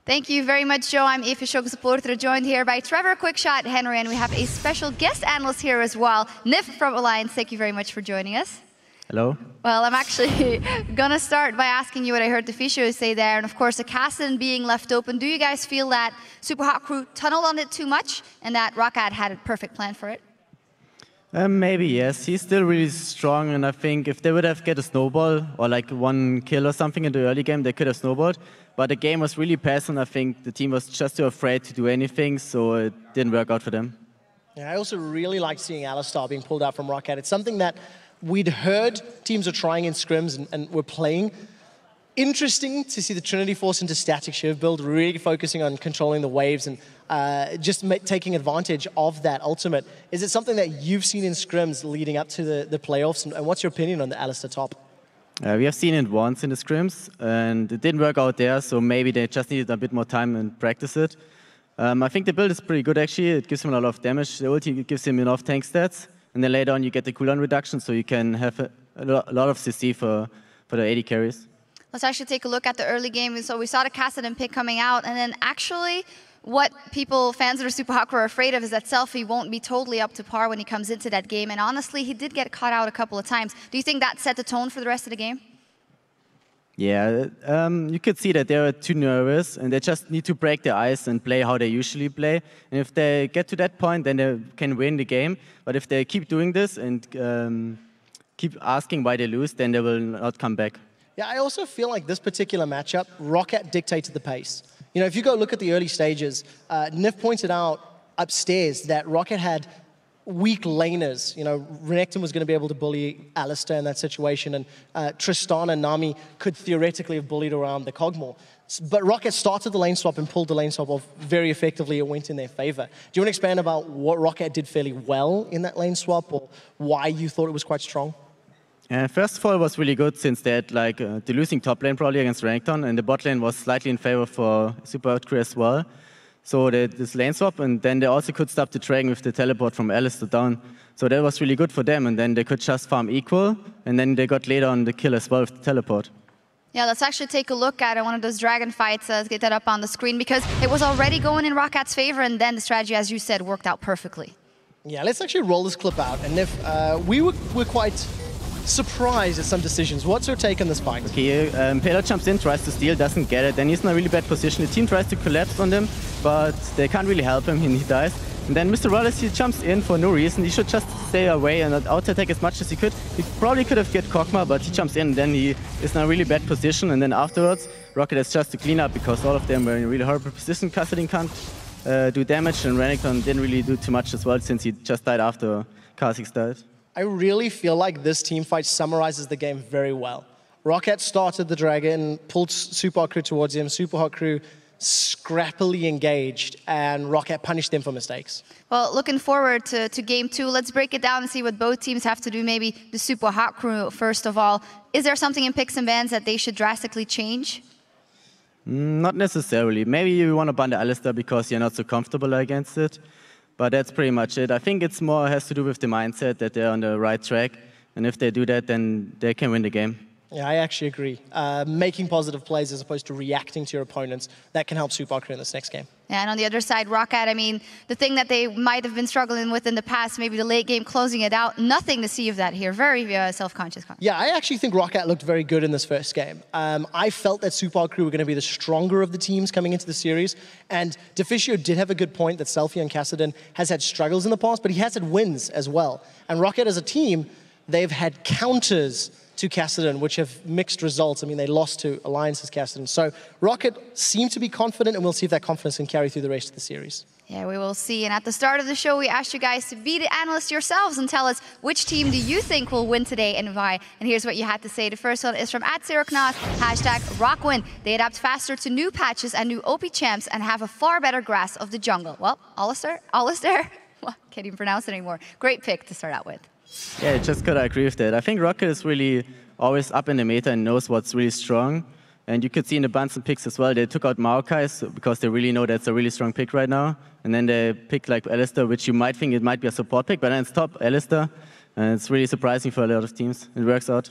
Thank you very much, Joe. I'm EpicSkillshot supporter, joined here by Trevor, Quickshot, Henry, and we have a special guest analyst here as well, Nif from Alliance. Thank you very much for joining us. Hello. Well, I'm actually going to start by asking you what I heard Deficio say there, and of course, the Kassadin being left open. Do you guys feel that SUPA HOT CREW tunneled on it too much and that Roccat had a perfect plan for it? Maybe, yes. He's still really strong, and I think if they would have get a snowball or like one kill or something in the early game, they could have snowballed. But the game was really passive. I think the team was just too afraid to do anything, so it didn't work out for them. Yeah, I also really like seeing Alistar being pulled out from Roccat. It's something that we'd heard teams are trying in scrims and we're playing. Interesting to see the Trinity Force into static shiv build, really focusing on controlling the waves and just taking advantage of that ultimate. Is it something that you've seen in scrims leading up to the playoffs? And what's your opinion on the Alistar top? We have seen it once in the scrims, and it didn't work out there, so maybe they just needed a bit more time and practice it. I think the build is pretty good, actually. It gives him a lot of damage. The ulti gives him enough tank stats, and then later on you get the cooldown reduction, so you can have a lot of CC for the AD carries. Let's actually take a look at the early game. So we saw the Kassadin pick coming out, and then actually what fans of SUPA HOT CREW are afraid of is that Selfie won't be totally up to par when he comes into that game. And honestly, he did get caught out a couple of times. Do you think that set the tone for the rest of the game? Yeah, you could see that they were too nervous, and they just need to break the ice and play how they usually play. And if they get to that point, then they can win the game. But if they keep doing this and keep asking why they lose, then they will not come back. Yeah, I also feel like this particular matchup, Roccat dictated the pace. You know, if you go look at the early stages, Nif pointed out upstairs that Roccat had weak laners. You know, Renekton was going to be able to bully Alistar in that situation, and Tristan and Nami could theoretically have bullied around the Kog'Maw. But Roccat started the lane swap and pulled the lane swap off very effectively. It went in their favor. Do you want to expand about what Roccat did fairly well in that lane swap, or why you thought it was quite strong? First of all, it was really good since they had like the losing top lane probably against Renekton, and the bot lane was slightly in favor for SUPA HOT CREW as well. So they did this lane swap, and then they also could stop the dragon with the teleport from Analyst down. So that was really good for them, and then they could just farm equal, and then they got later on the kill as well with the teleport. Yeah, let's actually take a look at one of those dragon fights. Let's get that up on the screen, because it was already going in Rockat's favor, and then the strategy, as you said, worked out perfectly. Yeah, let's actually roll this clip out, and if we were quite surprised at some decisions. What's your take on this fight? Okay, Payload jumps in, tries to steal, doesn't get it, then he's in a really bad position. The team tries to collapse on him, but they can't really help him, and he dies. And then Mr. Wallace, he jumps in for no reason. He should just stay away and out-attack as much as he could. He probably could have get Kog'Maw, but he jumps in, and then he is in a really bad position. And then afterwards, Roccat has just to clean up because all of them were in a really horrible position. Kassadin can't do damage, and Renekton didn't really do too much as well since he just died after Kha'Zix died. I really feel like this team fight summarizes the game very well. Roccat started the dragon, pulled SUPA HOT CREW towards him. SUPA HOT CREW scrappily engaged, and Roccat punished them for mistakes. Well, looking forward to game 2. Let's break it down and see what both teams have to do. Maybe the SUPA HOT CREW, first of all. Is there something in picks and bans that they should drastically change? Not necessarily. Maybe you want to ban the Alistar because you're not so comfortable against it. But that's pretty much it. I think it's more has to do with the mindset that they're on the right track. And if they do that, then they can win the game. Yeah, I actually agree. Making positive plays as opposed to reacting to your opponents, that can help SUPA HOT CREW in this next game. Yeah, and on the other side, Roccat, I mean, the thing that they might have been struggling with in the past, maybe the late game closing it out, nothing to see of that here. Very self-conscious. Yeah, I actually think Roccat looked very good in this first game. I felt that SUPA HOT CREW were going to be the stronger of the teams coming into the series. And Deficio did have a good point that Selfie and Kassadin has had struggles in the past, but he has had wins as well. And Roccat as a team, they've had counters to Kassadin, which have mixed results. I mean, they lost to Alliance's Kassadin. So Roccat seemed to be confident, and we'll see if that confidence can carry through the rest of the series. Yeah, we will see. And at the start of the show, we asked you guys to be the analysts yourselves and tell us which team do you think will win today and why. And here's what you had to say. The first one is from @Siroknas, #RockWin. They adapt faster to new patches and new OP champs and have a far better grasp of the jungle. Well, Alistair? Well, can't even pronounce it anymore. Great pick to start out with. Yeah, just gotta agree with that. I think Roccat is really always up in the meta and knows what's really strong. And you could see in the buns and picks as well, they took out Maokai because they really know that's a really strong pick right now. And then they pick like Alistar, which you might think it might be a support pick, but then it's top Alistar. And it's really surprising for a lot of teams. It works out.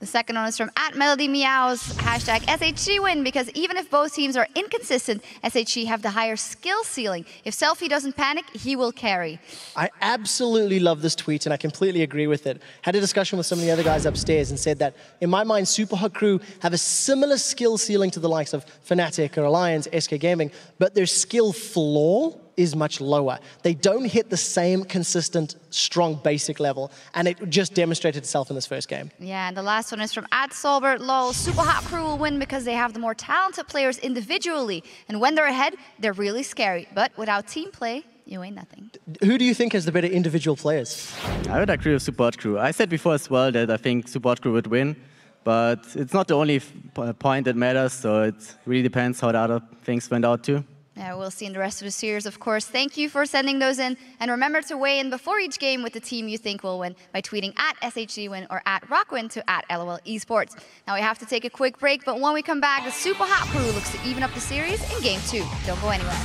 The second one is from @MelodyMeows, #SHG win, because even if both teams are inconsistent, SHG have the higher skill ceiling. If Selfie doesn't panic, he will carry. I absolutely love this tweet, and I completely agree with it. Had a discussion with some of the other guys upstairs and said that, in my mind, Super Hot Crew have a similar skill ceiling to the likes of Fnatic or Alliance, SK Gaming, but their skill floor is much lower. They don't hit the same consistent, strong basic level, and it just demonstrated itself in this first game. Yeah, and the last one is from @SolbertLol. Super Hot Crew will win because they have the more talented players individually, and when they're ahead, they're really scary. But without team play, you ain't nothing. Who do you think has the better individual players? I would agree with Super Hot Crew. I said before as well that I think Super Hot Crew would win, but it's not the only point that matters, so it really depends how the other things went out too. Yeah, we'll see in the rest of the series, of course. Thank you for sending those in. And remember to weigh in before each game with the team you think will win by tweeting @SHGwin or @RockWin to @LOL Esports. Now we have to take a quick break, but when we come back, the Super Hot Crew looks to even up the series in Game 2. Don't go anywhere.